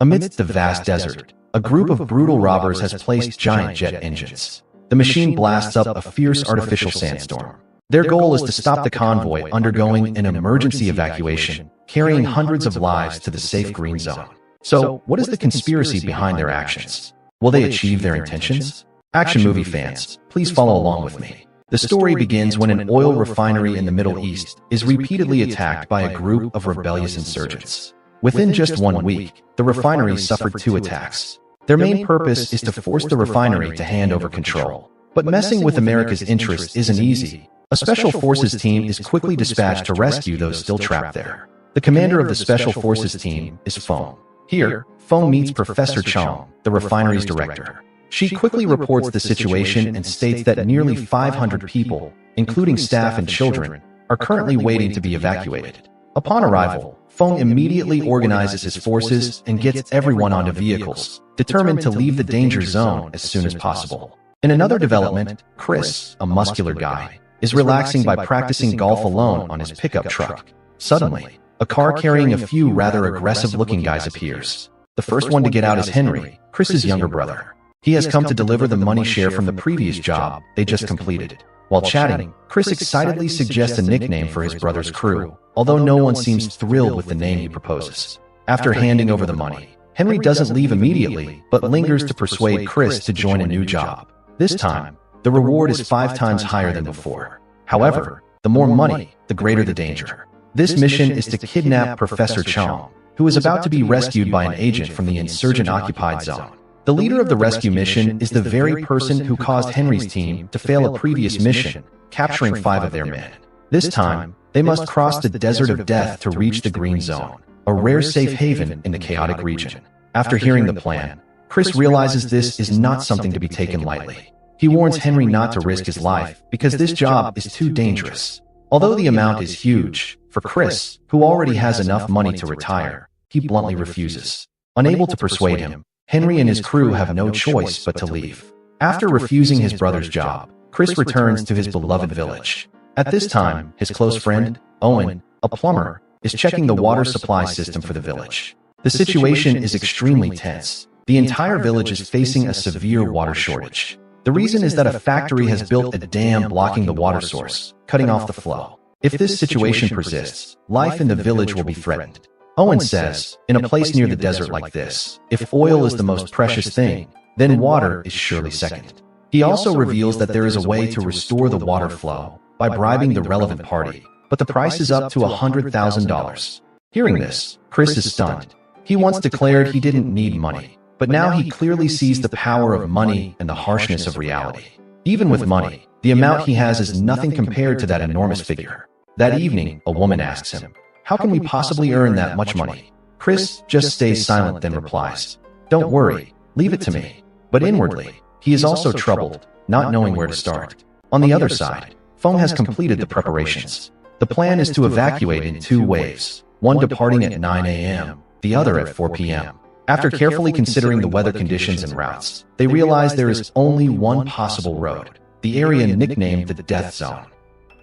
Amidst the vast desert, a group of brutal robbers has placed giant jet engines. The machine blasts up a fierce artificial sandstorm. Their goal is to stop the convoy undergoing an emergency evacuation, carrying hundreds of lives to the safe green zone. So, what is the conspiracy behind their actions? Will they achieve their intentions? Action movie fans, please follow along with me. The story begins when an oil refinery in the Middle East is repeatedly attacked by a group of rebellious insurgents. Within just 1 week, the refinery suffered 2 attacks. Their main purpose is to force the refinery to hand over control. But messing with America's interests isn't easy. A special forces team is quickly dispatched to rescue those still trapped there. The commander of the special forces team is Feng. Here, Feng meets Professor Chang, the refinery's director. She quickly reports the situation and states that nearly 500 people, including staff and children, are currently waiting to be evacuated. Upon arrival, Feng immediately organizes his forces and gets everyone onto vehicles, determined to leave the danger zone as soon as possible. In another development, Chris, a muscular guy, is relaxing by practicing golf alone on his pickup truck. Suddenly, a car carrying a few rather aggressive-looking guys appears. The first one to get out is Henry, Chris's younger brother. He has come to deliver the money share from the previous job they just completed. While chatting, Chris excitedly suggests a nickname for his brother's crew, although no one seems thrilled with the name he proposes. After handing over the money, Henry doesn't leave immediately, but lingers to persuade Chris to join a new job. This time, the reward is 5 times higher than before. However, the more money, the greater the danger. This mission is to kidnap Professor Chang, who is about to be rescued by an agent from the insurgent-occupied zone. The leader of the rescue mission is the very person who caused Henry's team to fail a previous mission, capturing 5 of their men. This time, they must cross the desert of death to reach the Green Zone, a rare safe haven in the chaotic region. After hearing the plan, Chris realizes this is not something to be taken lightly. He warns Henry not to risk his life because this job is too dangerous. Although the amount is huge, for Chris, who already has enough money to retire, he bluntly refuses. Unable to persuade him, Henry and his crew have no choice but to leave. After refusing his brother's job, Chris returns to his beloved village. At this time, his close friend, Owen, a plumber, is checking the water supply system for the village. The situation is extremely tense. The entire village is facing a severe water shortage. The reason is that a factory has built a dam blocking the water source, cutting off the flow. If this situation persists, life in the village will be threatened. Owen says, in a place near the desert like this, if oil is the most precious thing, then water is surely second. He also reveals that there is a way to restore the water flow by bribing the relevant party, but the price is up to $100,000. Hearing this, Chris is stunned. He once declared he didn't need money, but now he clearly sees the power of money and the harshness of reality. Even with money, the amount he has is nothing compared to that enormous figure. That evening, a woman asks him, "How can we possibly earn that much money?" Chris just stays silent, then replies, "Don't worry, leave it to me." But inwardly, he is also troubled, not knowing where to start. On the other side, Feng has completed the preparations. The plan is to evacuate in 2 waves, one departing at 9 a.m., the other at 4 p.m. After carefully considering the weather conditions and routes, they realize there is only one possible road, the area nicknamed the Death Zone.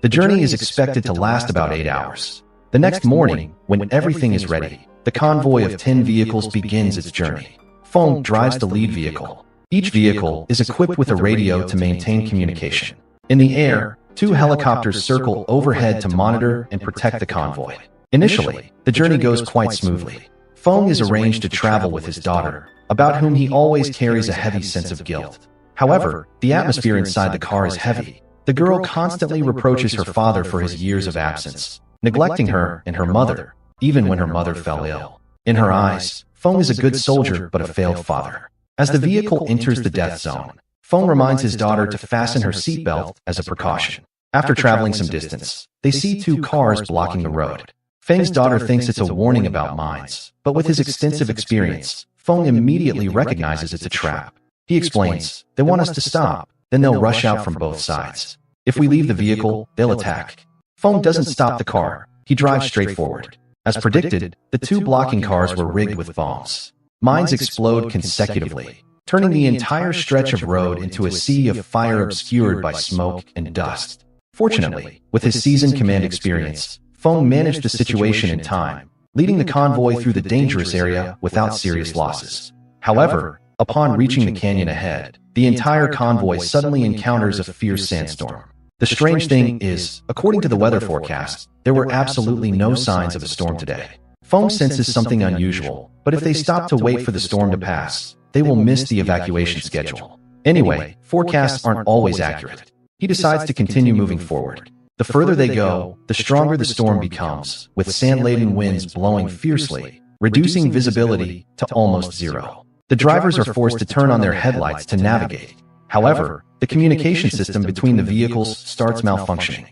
The journey is expected to last about 8 hours. The next morning, when everything is ready, the convoy of 10 vehicles begins its journey. Feng drives the lead vehicle. Each vehicle is equipped with a radio to maintain communication. In the air, 2 helicopters circle overhead to monitor and protect the convoy. Initially, the journey goes quite smoothly. Feng is arranged to travel with his daughter, about whom he always carries a heavy sense of guilt. However, the atmosphere inside the car is heavy. The girl constantly reproaches her father for his years of absence, neglecting her and her mother, even when her mother fell ill. In her eyes, Feng is a good soldier but a failed father. As the vehicle enters the death zone, Feng reminds his daughter to fasten her seatbelt as a precaution. After traveling some distance, they see 2 cars blocking the road. Feng's daughter thinks it's a warning about mines, but with his extensive experience, Feng immediately recognizes it's a trap. He explains, "They want us to stop, then they'll rush out from both sides. If we leave the vehicle, they'll attack." Feng doesn't stop the car. He drives straight forward. As predicted, the 2 blocking cars were rigged with bombs. Mines explode consecutively, turning the entire stretch of road into a sea of fire obscured by smoke and dust. Fortunately, with his seasoned command experience, Feng managed the situation in time, leading the convoy through the dangerous area without serious losses. However, upon reaching the canyon ahead, the entire convoy suddenly encounters a fierce sandstorm. The strange thing is, according to the weather forecast, there were absolutely no signs of a storm today. Feng senses something unusual, but if they stop to wait for the storm to pass, they will miss the evacuation schedule. Anyway, forecasts aren't always accurate. He decides to continue moving forward. The further they go, the stronger the storm becomes, with sand-laden winds blowing fiercely, reducing visibility to almost zero. The drivers are forced to turn on their headlights to navigate. However, the communication system between the vehicles starts malfunctioning.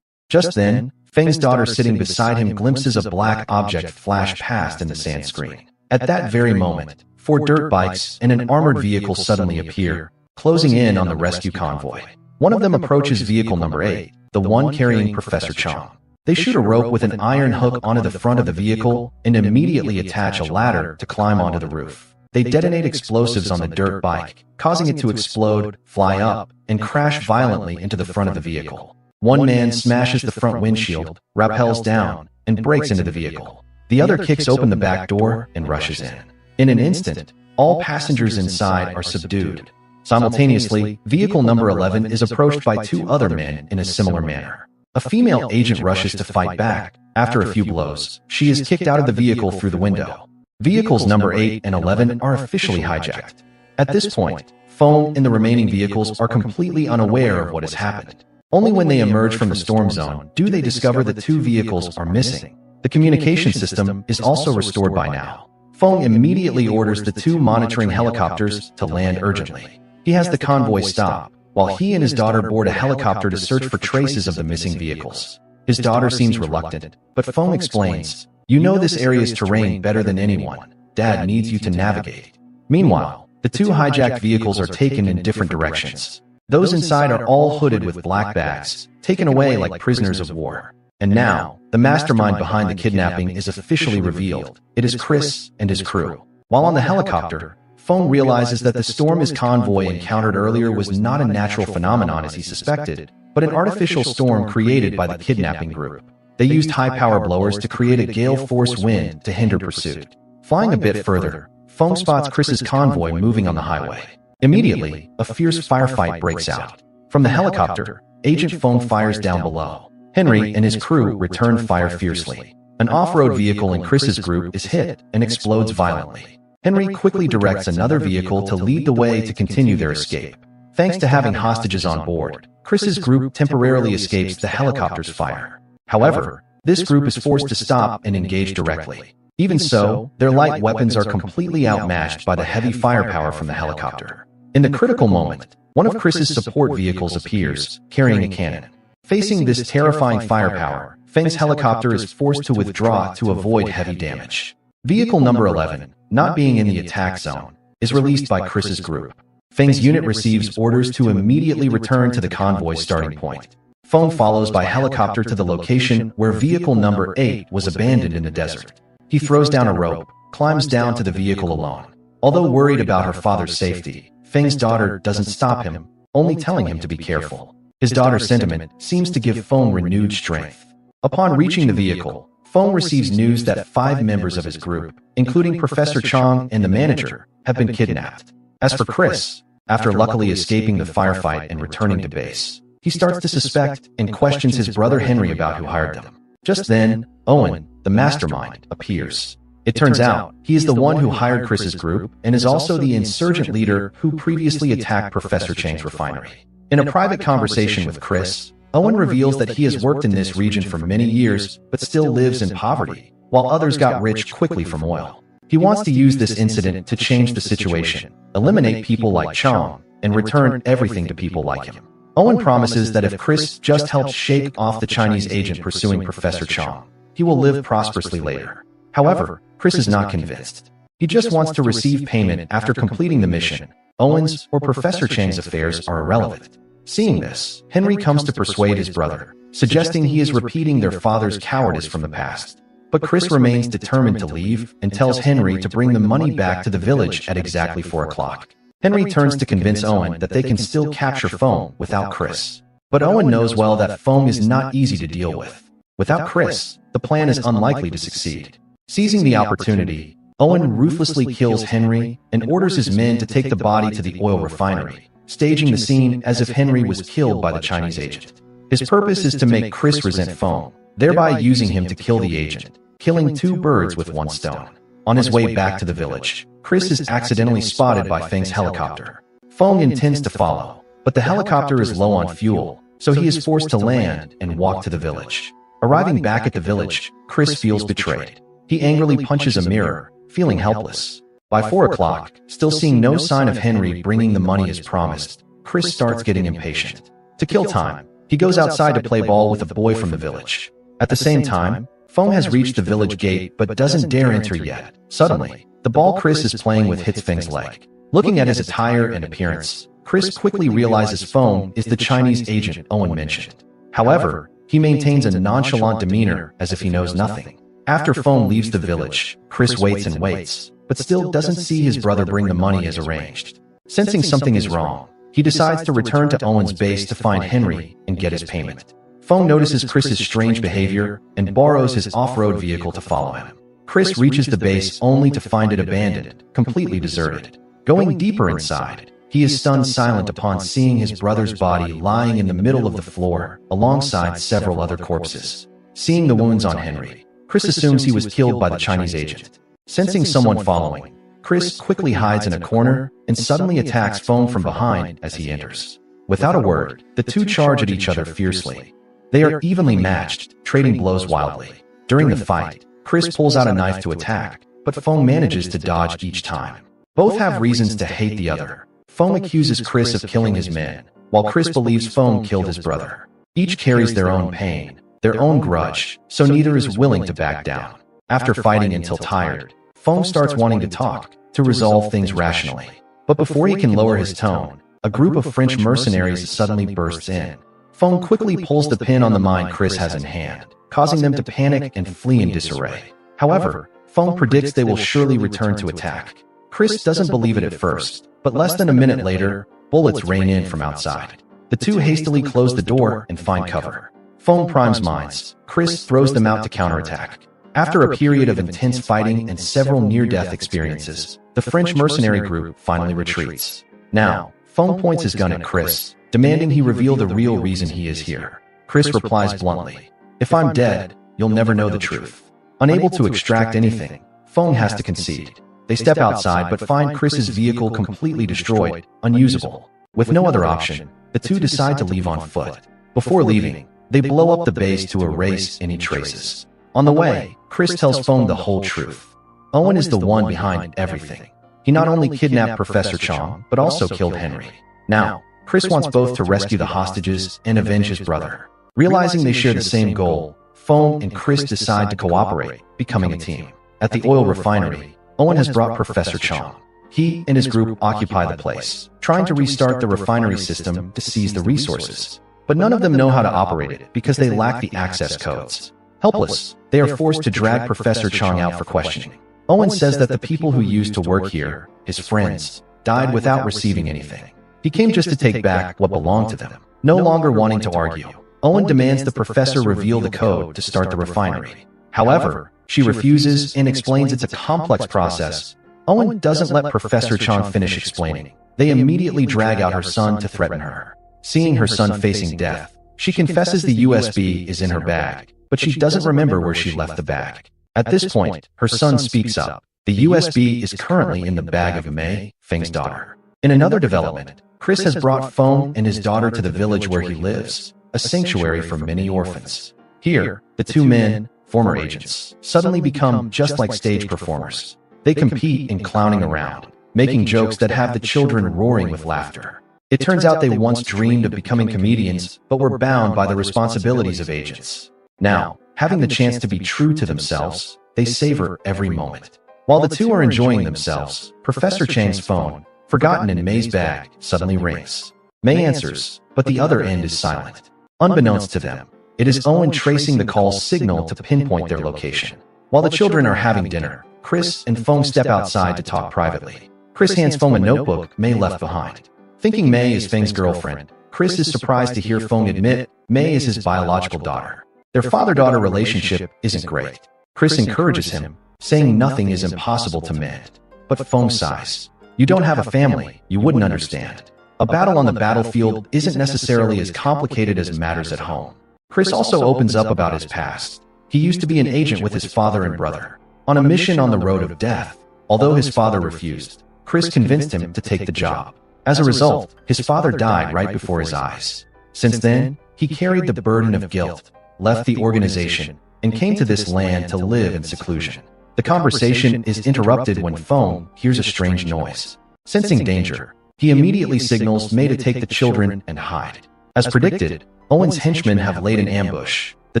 Just then, Feng's daughter sitting beside him glimpses a black object flash past in the sand screen. At that very moment, 4 dirt bikes and an armored vehicle suddenly appear, closing in on the rescue convoy. One of them approaches vehicle number 8, the one carrying Professor Chang. They shoot a rope with an iron hook onto the front of the vehicle and immediately attach a ladder to climb onto the roof. They detonate explosives on the dirt bike, causing it to explode, fly up, and crash violently into the front of the vehicle. One man smashes the front windshield, rappels down, and breaks into the vehicle. The other kicks open the back door and rushes in. In an instant, all passengers inside are subdued. Simultaneously, vehicle number 11 is approached by 2 other men in a similar manner. A female agent rushes to fight back. After a few blows, she is kicked out of the vehicle through the window. Vehicles number 8 and 11 are officially hijacked. At this point, Feng and the remaining vehicles are completely unaware of what has happened. Only when they emerge from the storm zone do they discover that 2 vehicles are missing. The communication system is also restored by now. Feng immediately orders the 2 monitoring helicopters to land urgently. He has the convoy stop, while he and his daughter board a helicopter to search for traces of the missing vehicles. His daughter seems reluctant, but Feng explains, "You know this area's terrain better than anyone. Dad needs you to navigate." Meanwhile, the 2 hijacked vehicles are taken in different directions. Those inside are all hooded with black bags, taken away like prisoners of war. And now, the mastermind behind the kidnapping is officially revealed. It is Chris and his crew. While on the helicopter, Feng realizes that the storm his convoy encountered earlier was not a natural phenomenon as he suspected, but an artificial storm created by the kidnapping group. They used high-power blowers to create a gale-force wind to hinder pursuit. Flying a bit further, Feng spots Chris's convoy moving on the highway. Immediately, a fierce firefight breaks out. From the helicopter, Agent Feng fires down below. Henry and his crew return fire fiercely. An off-road vehicle in Chris's group is hit and explodes violently. Henry quickly directs another vehicle to lead the way to continue their escape. Thanks to having hostages on board, Chris's group temporarily escapes the helicopter's fire. However, this group is forced to stop and engage directly. Even so, their light weapons are completely outmatched by the heavy firepower from the helicopter. In the critical moment, one of Chris's support vehicles appears, carrying a cannon. Facing this terrifying firepower, Feng's helicopter is forced to withdraw to avoid heavy damage. Vehicle number 11, not being in the attack zone, is released by Chris's group. Feng's unit receives orders to immediately return to the convoy's starting point. Feng follows by helicopter to the location where vehicle number 8 was abandoned in the desert. He throws down a rope, climbs down to the vehicle alone. Although worried about her father's safety, Feng's daughter doesn't stop him, only telling him to be careful. His daughter's sentiment seems to give Feng renewed strength. Upon reaching the vehicle, Feng receives news that 5 members of his group, including Professor Chang and the manager, have been kidnapped. As for Chris, after luckily escaping the firefight and returning to base, he starts to suspect and questions his brother Henry about who hired them. Just then, Owen, the mastermind, appears. It turns out, he is the one who hired Chris's group and is also the insurgent leader who previously attacked Professor Chang's refinery. In a private conversation with Chris, Owen reveals that he has worked in this region for many years but still lives in poverty, while others got rich quickly from oil. He wants to use this incident to change the situation, eliminate people like Chang, and return everything to people like him. Owen promises that if Chris just helps shake off the Chinese agent pursuing Professor Chang, he will live prosperously later. However, Chris is not convinced. He just wants to receive payment after completing the mission. Owen's or Professor Chang's affairs are irrelevant. Seeing this, Henry comes to persuade his brother, suggesting he is repeating their father's cowardice from the past. But Chris remains determined to leave and tells Henry to bring the money back to the village at exactly 4 o'clock. Henry turns to convince Owen that they can still capture Feng without Chris. But Owen knows well that Feng is not easy to deal with. Without Chris, the plan is unlikely to succeed. Seizing the opportunity, Owen ruthlessly kills Henry and orders his men to take the body to the oil refinery, staging the scene as if Henry was killed by the Chinese agent. His purpose is to make Chris resent Feng, thereby using him to kill the agent, killing two birds with one stone. On his way back to the village, Chris is accidentally spotted by Feng's helicopter. Feng intends to follow, but the helicopter is low on fuel, so he is forced to land and walk to the village. Arriving back at the village, Chris feels betrayed. He angrily punches a mirror, feeling helpless. By 4 o'clock, still seeing no sign of Henry bringing the money as promised, Chris starts getting impatient. To kill time, he goes outside to play ball with a boy from the village. At the same time, Feng has reached the village gate but doesn't dare enter yet. Suddenly, the ball Chris is playing with hits Feng's leg. Looking at his attire and appearance, Chris quickly realizes Feng is the Chinese agent Owen mentioned. However, he maintains a nonchalant demeanor as if he knows nothing. After Feng leaves the village, Chris waits and waits, but still doesn't see his brother bring the money as arranged. Sensing something is wrong, he decides to return to Owen's base to find Henry and get his payment. Feng notices Chris's strange behavior and borrows his off-road vehicle to follow him. Chris reaches the base only to find it abandoned, completely deserted. Going deeper inside, he is stunned silent upon seeing his brother's body lying in the middle of the floor, alongside several other corpses. Seeing the wounds on Henry, Chris assumes he was killed by the Chinese agent. Sensing someone following, Chris quickly hides in a corner and suddenly attacks Feng from behind as he enters. Without a word, the two charge at each other fiercely. They are evenly matched, trading blows wildly. During the fight, Chris pulls out a knife to attack, but Feng manages to dodge each time. Both have reasons to hate the other. Feng accuses Chris of killing his men, while Chris believes Feng killed his brother. Each carries their own pain, their own grudge, so neither is willing to back down. After fighting until tired, Feng starts wanting to talk, to resolve things rationally. But before he can lower his tone, a group of French mercenaries suddenly bursts in. Feng quickly pulls the pin on the mine Chris has in hand, causing them to panic and flee in disarray. However, Feng predicts they will surely return to attack. Chris doesn't believe it at first, but less than a minute later, bullets rain in from outside. The two hastily close the door and find cover. Feng primes mines. Chris throws them out to counterattack. After a period of intense fighting and several near-death experiences, the French mercenary group finally retreats. Now, Feng points his gun at Chris, demanding he reveal the real reason he is here. Chris replies bluntly, "If I'm dead, you'll never know the truth." Unable to extract anything, Feng has to concede. They step outside but find Chris's vehicle completely destroyed, unusable. With no other option, the two decide to leave on foot. Before leaving, they blow up the base to erase any traces. On the way, Chris tells Feng the whole truth. Owen is the one behind everything. He not only kidnapped Professor Chong, but also killed Henry. Now, Chris wants both to rescue the hostages and avenge his brother. Realizing they share the same goal, Feng and Chris decide to cooperate, becoming a team. At the oil refinery, Owen has brought Professor Chong. He and his group occupy the place, trying to restart the refinery system to seize the resources. But none of them know how to operate it because they lack the access codes. Helpless, they are forced to drag Professor Chong out for questioning. Owen says that the people who used to work here, his friends, died without receiving anything. He came just to take back what belonged to them. No longer wanting to argue, Owen demands the professor reveal the code to start the refinery. However, she refuses and explains it's a complex process. Owen doesn't let Professor Chong finish explaining. They immediately drag out her son to threaten her. Seeing her son facing death, she confesses the USB is in her bag, but she doesn't remember where she left the bag. At this point, her son speaks up. The USB is currently in the bag of May, Feng's daughter. In another development, Chris has brought Feng and his daughter to the village where he lives, a sanctuary for many orphans. Here, the two men, former agents, suddenly become just like stage performers. They compete in clowning around, making jokes that have the children roaring with laughter. It turns out they once dreamed of becoming comedians, but were bound by the responsibilities of agents. Now, having the chance to be true to themselves, they savor every moment. While the two are enjoying themselves, Professor Chang's phone, forgotten in May's bag, suddenly rings. May answers, but the other end is silent. Unbeknownst to them, it is Owen tracing the call's signal to pinpoint their location. While the children are having dinner, Chris and Feng step outside to talk privately. Chris hands Feng a notebook May left behind. Thinking May is Feng's girlfriend, Chris is surprised to hear Feng admit May is his biological daughter. Their father-daughter relationship isn't great. Chris encourages him, saying nothing is impossible to mend. But Feng sighs. You don't have a family, you wouldn't understand. A battle on the battlefield isn't necessarily as complicated as matters at home. Chris also opens up about his past. He used to be an agent with his father and brother, on a mission on the road of death. Although his father refused, Chris convinced him to take the job. As a result, his father died right before his eyes. Since then, he carried the burden of guilt, left the organization, and came to this land to live in seclusion. The conversation is interrupted when Feng hears a strange noise. Sensing danger, he immediately signals May to take the children and hide. As predicted, Owen's henchmen have laid an ambush. The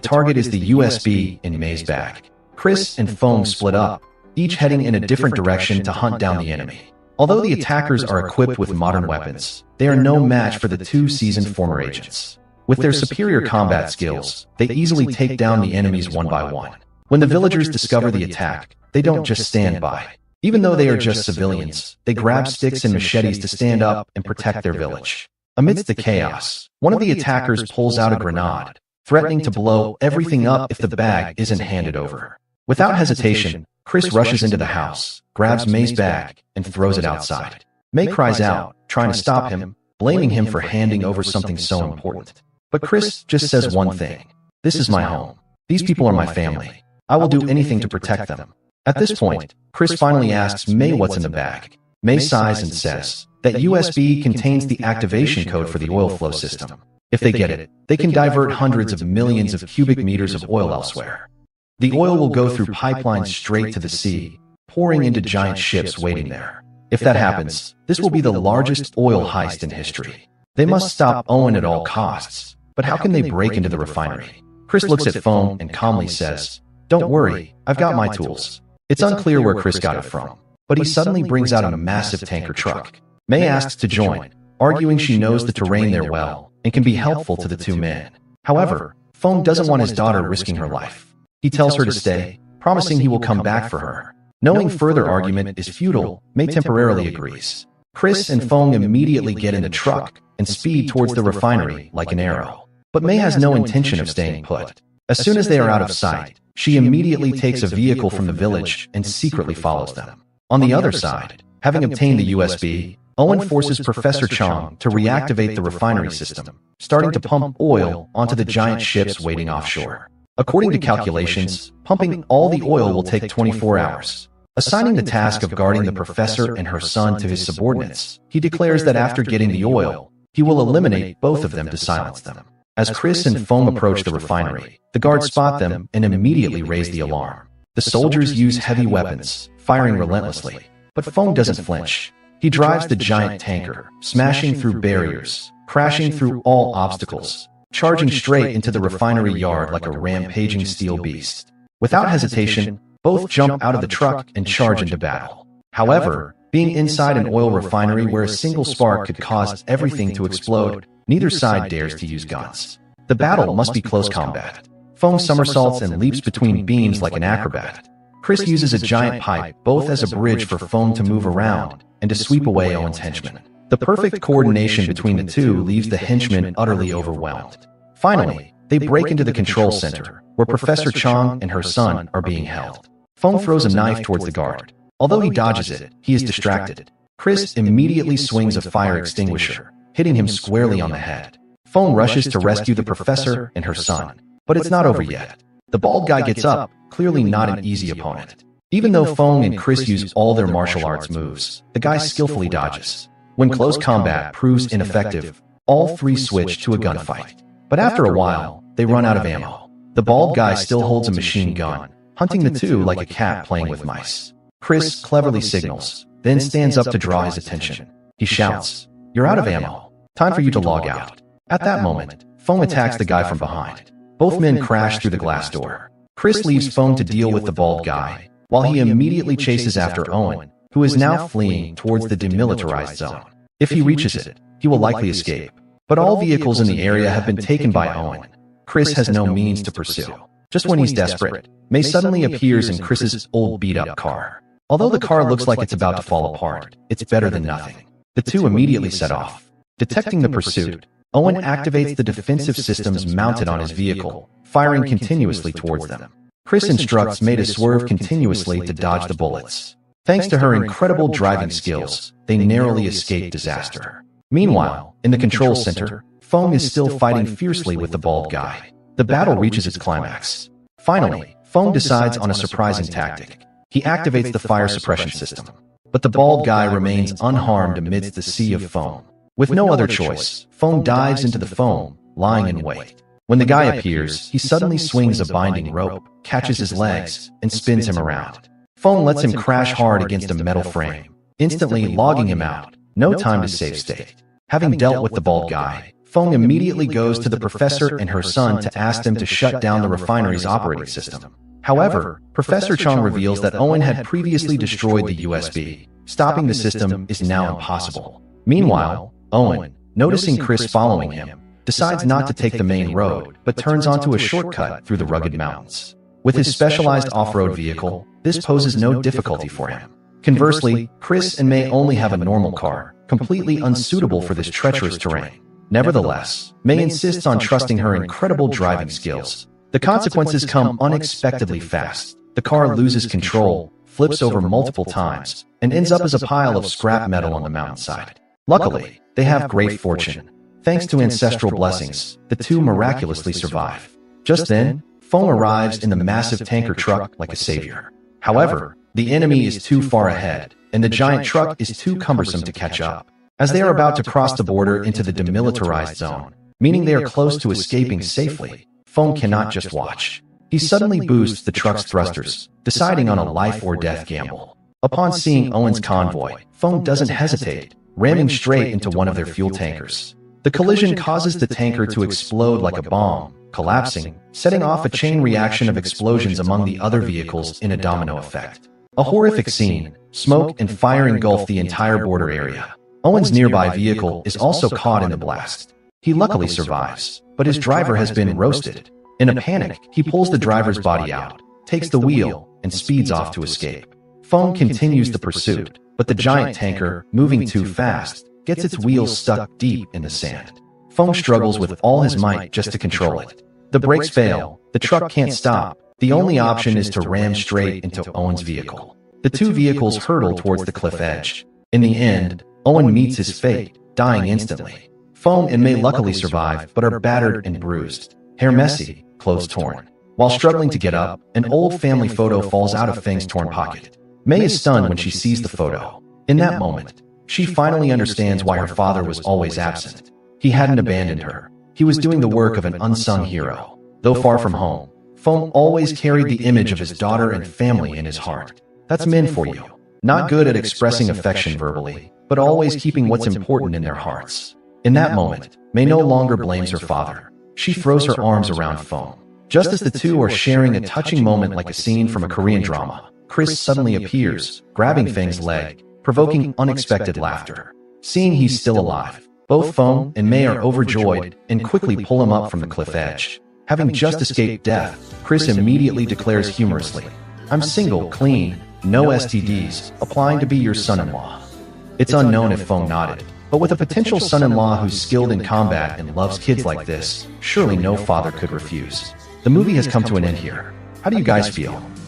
target is the USB in May's bag. Chris and Feng split up, each heading in a different direction to hunt down the enemy. Although the attackers are equipped with modern weapons, they are no match for the two seasoned former agents. With their superior combat skills, they easily take down the enemies one by one. When the villagers discover the attack, they don't just stand by. Even though they are just civilians, they grab sticks and machetes to stand up and protect their village. Amidst the chaos, one of the attackers pulls out a grenade, threatening to blow everything up if the bag isn't handed over. Without hesitation, Chris rushes into the house, grabs May's bag, and throws it outside. May cries out, trying to stop him, blaming him for handing over something so important. But Chris just says one thing. This is my home. These people are my family. I will do anything to protect them. At this point, Chris finally asks May what's in the bag. May sighs and says that USB contains the activation code for the oil flow system. If they get it, they can divert hundreds of millions of cubic meters of oil elsewhere. The oil will go through pipelines straight to the sea, pouring into giant ships waiting there. If that happens, this will be the largest oil heist in history. They must stop Owen at all costs. But how can they break into the refinery? Chris looks at Feng and calmly says, "Don't worry, I've got my tools." It's unclear where Chris got it from, but he suddenly brings out a massive tanker truck. May asks to join, arguing she knows the terrain there well and can be helpful to the two men. However, Feng doesn't want his daughter risking her life. He tells her to stay, promising he will come back for her. Knowing further argument is futile, May temporarily agrees. Chris and Feng immediately get in the truck and speed towards the refinery like an arrow. But May has no intention of staying put. As soon as they are out of sight, she immediately takes a vehicle from the village and secretly follows them. On the other side, having obtained the USB, Owen forces Professor Chang to reactivate the refinery system, starting to pump oil onto the giant ships waiting offshore. According to calculations, pumping all the oil will take 24 hours. Assigning the task of guarding the professor and her son to his subordinates, he declares that after getting the oil, he will eliminate both of them to silence them. As Chris and Feng approach the refinery, the guards spot them and immediately raise the alarm. The soldiers use heavy weapons, firing relentlessly, but Feng doesn't flinch. He drives the giant tanker, smashing through barriers, crashing through all obstacles, charging straight into the refinery yard like a rampaging steel beast. Without hesitation, both jump out of the truck and charge into battle. However, being inside an oil refinery where a single spark could cause everything to explode, neither side dares to use guns. The battle must be close combat. Feng somersaults and leaps between beams like an acrobat. Chris uses a giant pipe both as a bridge for Feng to move around and to sweep away Owen's henchmen. The perfect coordination between the two leaves the henchmen utterly overwhelmed. Finally, they break into the control center, where Professor Chang and her son are being held. Feng throws a knife towards the guard. Although he dodges it, he is distracted. Chris immediately swings a fire extinguisher, hitting him squarely on the head. Feng rushes to rescue the professor and her son, but it's not over yet. The bald guy gets up, clearly not an easy opponent. Even though Feng and Chris use all their martial arts moves, the guy skillfully dodges. When close combat proves ineffective, all three switch to a gunfight. But after a while, they run out of ammo. The bald guy still holds a machine gun, hunting the two like a cat playing with mice. Chris cleverly signals, then stands up to draw his attention. He shouts, "You're out of ammo. Time for you to log out." At that moment, Feng attacks the guy from behind. Both men crash through the glass door. Chris leaves Feng to deal with the bald guy, while he immediately chases after Owen, who is now fleeing towards the demilitarized zone. If he reaches it, he will likely escape. But all vehicles in the area have been taken by Owen. Chris has no means to pursue. Just when he's desperate, May suddenly appears in Chris's old beat-up car. Although the car looks like it's about to fall apart, it's better than nothing. The two immediately set off. Detecting the pursuit, Owen activates the defensive systems mounted on his vehicle, firing continuously towards them. Chris instructs May to swerve continuously to dodge the bullets. Thanks to her incredible driving skills, they narrowly escape disaster. Meanwhile, in the control center, Feng is still fighting fiercely with the bald guy. The battle reaches its climax. Finally, Feng decides on a surprising tactic. He activates the fire suppression system. But the bald guy remains unharmed amidst the sea of foam. With no other choice, Feng dives into the foam, lying in wait. When the guy appears, he suddenly swings a binding rope, catches his legs, and spins him around. Feng lets him crash hard against a metal frame, instantly logging him out. No time to save state. Having dealt with the bald guy, Feng immediately goes to the professor and her son to ask them to shut down the refinery's operating system. However, Professor Chang reveals that Owen had previously destroyed the USB. Stopping the system is now impossible. Meanwhile, Owen, noticing Chris following him, decides not to take the main road, but turns onto a shortcut through the rugged mountains. With his specialized off-road vehicle, this poses no difficulty for him. Conversely, Chris and May only have a normal car, completely unsuitable for this treacherous terrain. Nevertheless, May insists on trusting her incredible driving skills. The consequences come unexpectedly fast. The car loses control, flips over multiple times, and ends up as a pile of scrap metal on the mountainside. Luckily, they have great fortune. Thanks to ancestral blessings, the two miraculously survive. Just then, Feng arrives in the massive tanker truck like a savior. However, the enemy is too far ahead, and the giant truck is too cumbersome to catch up. As they are about to cross the border into the demilitarized zone, meaning they are close to escaping safely, Feng cannot just watch. He suddenly boosts the truck's thrusters, deciding on a life-or-death gamble. Upon seeing Owen's convoy, Feng doesn't hesitate, ramming straight into one of their fuel tankers. The collision causes the tanker to explode like a bomb, collapsing, setting off a chain reaction of explosions among the other vehicles in a domino effect. A horrific scene, smoke and fire engulf the entire border area. Owen's nearby vehicle is also caught in the blast. He luckily survives, but his driver has been roasted. In a panic, he pulls the driver's body out, takes the wheel, and speeds off to escape. Feng continues the pursuit, but the giant tanker, moving too fast, gets its wheels stuck deep in the sand. Feng struggles with all his might just to control it. The brakes fail, the truck can't stop. The only option is to ram straight into Owen's vehicle. The two vehicles hurtle towards the cliff edge. In the end, Owen meets his fate, dying instantly. Feng and May luckily survive, but are battered and bruised. Hair messy, clothes torn. While struggling to get up, an old family photo falls out of Feng's torn pocket. May is stunned when she sees the photo. In that moment, she finally understands why her father was always absent. He hadn't abandoned her. He was doing the work of an unsung hero. Though far from home, Feng always carried the image of his daughter and family in his heart. That's men for you. Not good at expressing affection verbally, but always keeping what's important in their hearts. In that moment, May no longer blames her father. She throws her arms around Feng. Just as the two are sharing a touching moment like a scene from a Korean drama, Chris suddenly appears, grabbing Feng's leg, provoking unexpected laughter. Seeing he's still alive, both Feng and May are overjoyed and quickly pull him up from the cliff edge. Having just escaped death, Chris immediately declares humorously, "I'm single, clean, no STDs, applying to be your son-in-law." It's unknown if Feng nodded, but with a potential son-in-law who's skilled in combat and loves kids like this, surely no father could refuse. The movie has come to an end here. How do you guys feel?